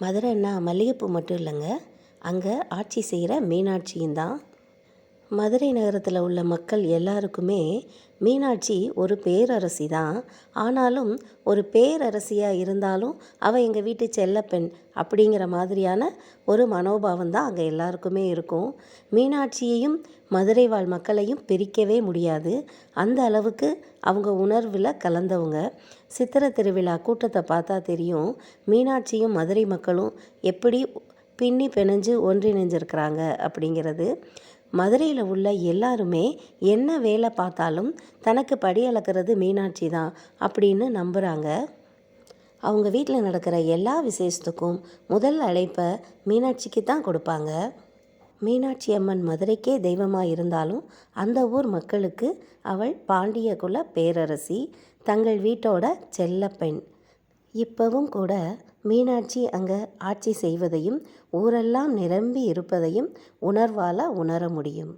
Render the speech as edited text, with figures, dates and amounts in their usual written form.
மதுரைன்னா மல்லிகைப்பூ மட்டும் இல்லைங்க, அங்கே ஆட்சி செய்கிற மீனாட்சியும் தான். மதுரை நகரத்தில் உள்ள மக்கள் எல்லாருக்குமே மீனாட்சி ஒரு பேரரசி தான். ஆனாலும் ஒரு பேரரசியாக இருந்தாலும் அவள் எங்கள் வீட்டு செல்லப்பெண் அப்படிங்கிற மாதிரியான ஒரு மனோபாவம் தான் அங்கே எல்லாருக்குமே இருக்கும். மீனாட்சியையும் மதுரை வாழ் மக்களையும் பிரிக்கவே முடியாது. அந்த அளவுக்கு அவங்க உணர்வில் கலந்தவங்க. சித்திரை திருவிழா கூட்டத்தை பார்த்தா தெரியும், மீனாட்சியும் மதுரை மக்களும் எப்படி பின்னி பிணைஞ்சு ஒன்றிணைஞ்சிருக்கிறாங்க அப்படிங்கிறது. மதுரையில் உள்ள எல்லாருமே என்ன வேலை பார்த்தாலும் தனக்கு படி அளக்கிறது மீனாட்சி தான் அப்படின்னு நம்புகிறாங்க. அவங்க வீட்டில் நடக்கிற எல்லா விசேஷத்துக்கும் முதல் அழைப்பை மீனாட்சிக்கு தான் கொடுப்பாங்க. மீனாட்சி அம்மன் மதுரைக்கே தெய்வமாக இருந்தாலும் அந்த ஊர் மக்களுக்கு அவள் பாண்டிய குல பேரரசி, தங்கள் வீட்டோட செல்லப்பெண். இப்போவும் கூட மீனாட்சி அங்கே ஆட்சி செய்வதையும் ஊரெல்லாம் நிரம்பி இருப்பதையும் உணர்வால் உணர முடியும்.